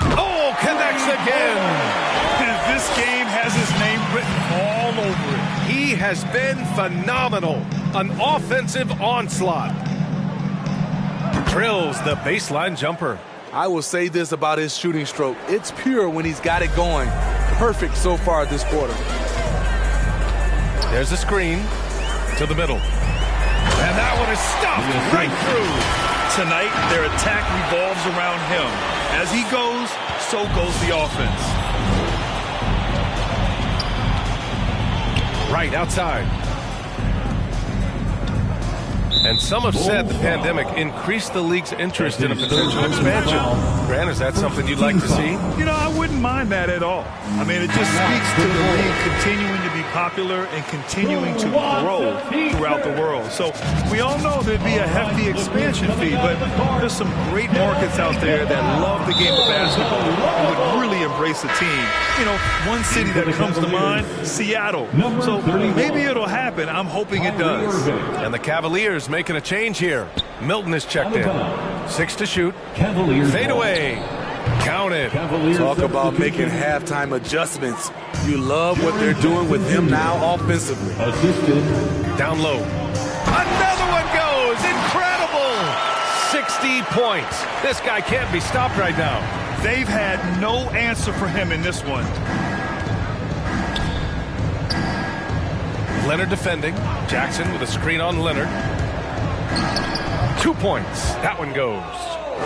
Oh, connects again. And this game has his name written all over it. He has been phenomenal. An offensive onslaught. Drills the baseline jumper. I will say this about his shooting stroke. It's pure when he's got it going. Perfect so far this quarter. There's a screen to the middle. And that one is stuffed right through. Tonight, their attack revolves around him. As he goes, so goes the offense. Right outside. And some have said the pandemic increased the league's interest in a potential expansion. Grant, is that something you'd like to see? You know, I wouldn't mind that at all. I mean, it just speaks to the league continuing to be popular and continuing to grow throughout the world. So we all know there'd be a hefty expansion fee, but there's some great markets out there that love the game of basketball and would really embrace the team. You know, one city that comes to mind, Seattle. So maybe it'll happen. I'm hoping it does. And the Cavaliers making a change here. Milton is checked in. 6 to shoot. Cavaliers Fade away. Counted. Talk about making halftime adjustments. You love what they're doing with him now offensively. Assisted. Down low. Another one goes. Incredible. 60 points. This guy can't be stopped right now. They've had no answer for him in this one. Leonard defending. Jackson with a screen on Leonard. 2 points. That one goes.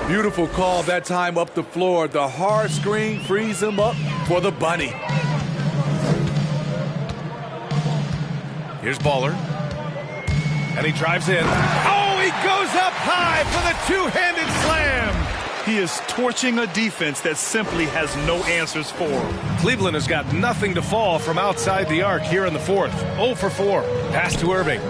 Beautiful call that time up the floor. The hard screen frees him up for the bunny. Here's Baller. And he drives in. Oh, he goes up high for the two-handed slam. He is torching a defense that simply has no answers for him. Cleveland has got nothing to fall from outside the arc here in the fourth. 0 for 4. Pass to Irving.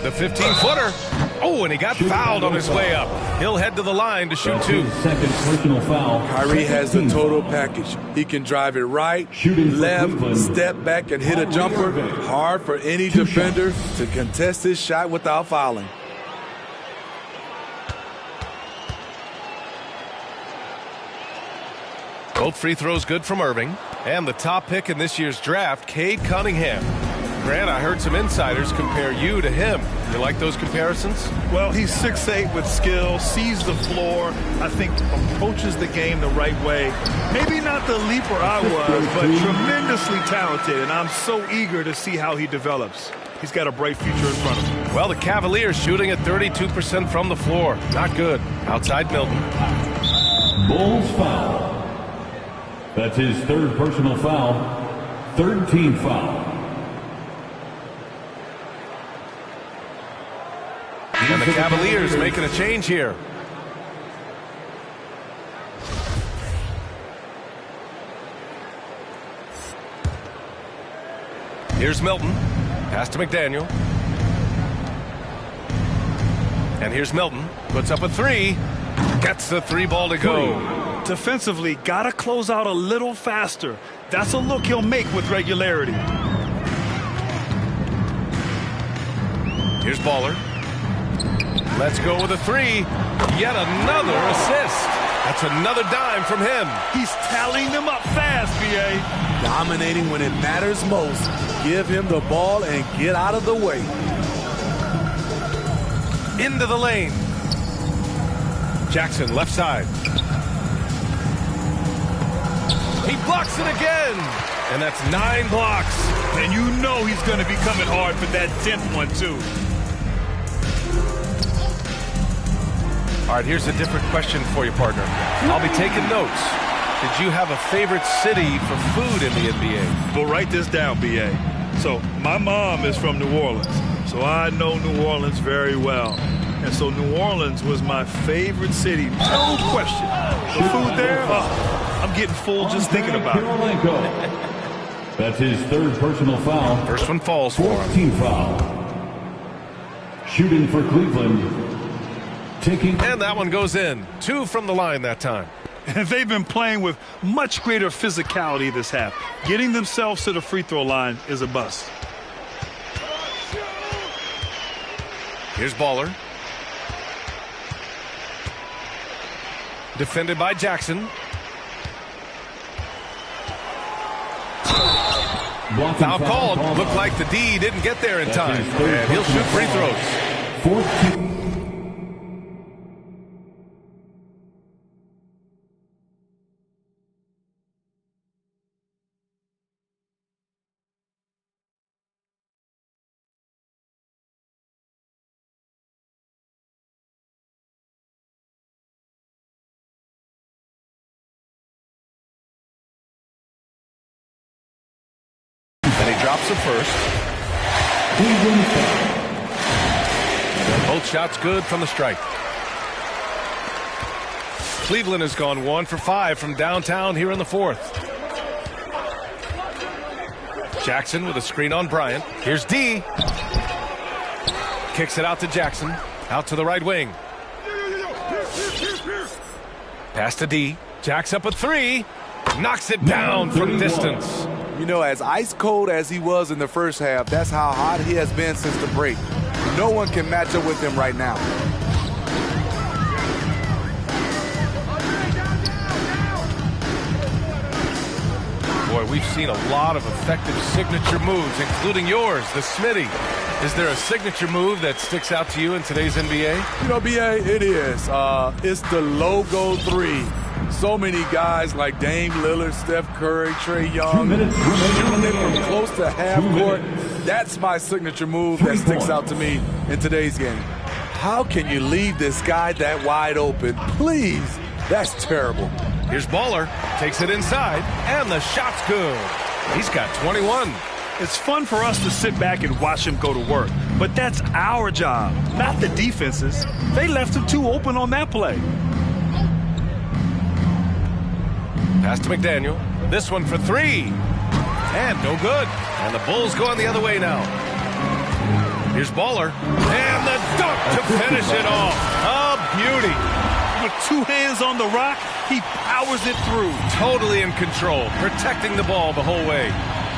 The 15-footer. Oh, and he got fouled on his way up. He'll head to the line to shoot 2. Second personal foul. Kyrie has the total package. He can drive it right, left, step back, and hit a jumper. Hard for any defender to contest his shot without fouling. Both free throws good from Irving. And the top pick in this year's draft, Cade Cunningham. Grant, I heard some insiders compare you to him. You like those comparisons? Well, he's 6'8" with skill, sees the floor, I think approaches the game the right way. Maybe not the leaper I was, but tremendously talented, and I'm so eager to see how he develops. He's got a bright future in front of him. Well, the Cavaliers shooting at 32% from the floor. Not good. Outside Milton. Bulls foul. That's his third personal foul. Third team foul. And the Cavaliers making a change here. Here's Milton. Pass to McDaniel. And here's Milton. Puts up a 3. Gets the 3 ball to go. Defensively, got to close out a little faster. That's a look he'll make with regularity. Here's Baller. Let's go with a 3. Yet another assist. That's another dime from him. He's tallying them up fast, B.A. Dominating when it matters most. Give him the ball and get out of the way. Into the lane. Jackson, left side. He blocks it again. And that's 9 blocks. And you know he's going to be coming hard for that 10th one, too. All right, here's a different question for you, partner. I'll be taking notes. Did you have a favorite city for food in the NBA? Well, write this down, B.A. So, my mom is from New Orleans, so I know New Orleans very well. And so New Orleans was my favorite city, no question. The food there, I'm getting full just thinking about it. That's his third personal foul. First one falls for him. Team foul. Shooting for Cleveland. And that one goes in. 2 from the line that time. And they've been playing with much greater physicality this half. Getting themselves to the free throw line is a bust. Here's Baller. Defended by Jackson. Foul called. Looked like the D didn't get there in time. And he'll shoot free throws. 14. Drops the first. Both shots good from the strike. Cleveland has gone 1 for 5 from downtown here in the fourth. Jackson with a screen on Bryant. Here's D. Kicks it out to Jackson. Out to the right wing. Pass to D. Jacks up a 3. Knocks it down from distance. You know, as ice cold as he was in the first half, that's how hot he has been since the break. No one can match up with him right now. Boy, we've seen a lot of effective signature moves, including yours, the Smitty. Is there a signature move that sticks out to you in today's NBA? You know, B.A., it is. It's the logo 3. So many guys like Dame Lillard, Steph Curry, Trae Young, 2 minutes shooting it remaining. from close to half 2 court. minutes. That's my signature move 3 that sticks points. out to me in today's game. How can you leave this guy that wide open? Please, that's terrible. Here's Baller, takes it inside, and the shot's good. He's got 21. It's fun for us to sit back and watch him go to work, but that's our job, not the defense's. They left him too open on that play. Pass to McDaniel. This one for three. And no good. And the Bulls going the other way now. Here's Baller. And the dunk to finish it off. A beauty. With 2 hands on the rock, he powers it through. Totally in control, protecting the ball the whole way.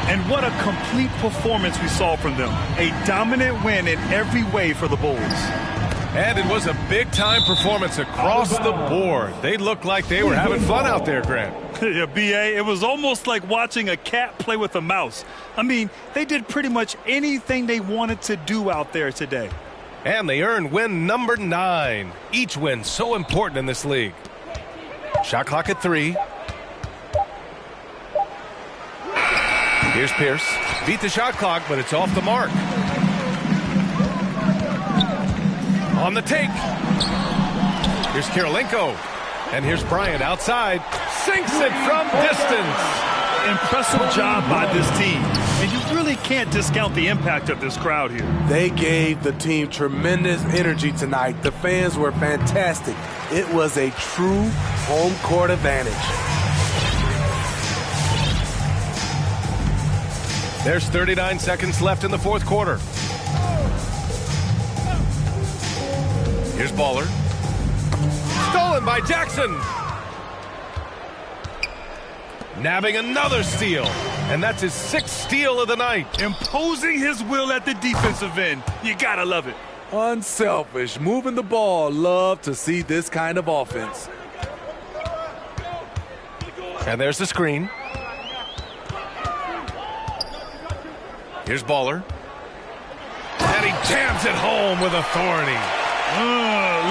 And what a complete performance we saw from them. A dominant win in every way for the Bulls. And it was a big-time performance across the board. They looked like they were having fun out there, Grant. Yeah, B.A., it was almost like watching a cat play with a mouse. I mean, they did pretty much anything they wanted to do out there today. And they earned win number 9. Each win so important in this league. Shot clock at 3. Here's Pierce. Beat the shot clock, but it's off the mark. On the take. Here's Kirilenko. And here's Bryant outside. Sinks it from distance. Impressive job by this team. And you really can't discount the impact of this crowd here. They gave the team tremendous energy tonight. The fans were fantastic. It was a true home court advantage. There's 39 seconds left in the fourth quarter. Here's Baller. Stolen by Jackson. Nabbing another steal. And that's his 6th steal of the night. Imposing his will at the defensive end. You gotta love it. Unselfish, moving the ball. Love to see this kind of offense. And there's the screen. Here's Baller. And he jams it home with authority.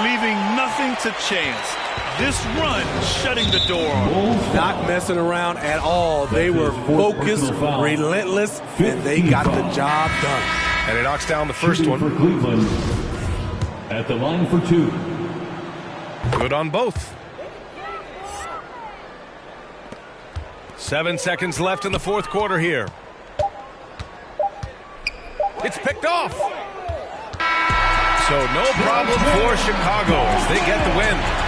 Leaving nothing to chance. This run shutting the door on him. Not messing around at all. They were focused, relentless, and they got the job done. And he knocks down the first Shooting one. for Cleveland. At the line for 2. Good on both. 7 seconds left in the fourth quarter here. It's picked off. So no problem for Chicago as they get the win.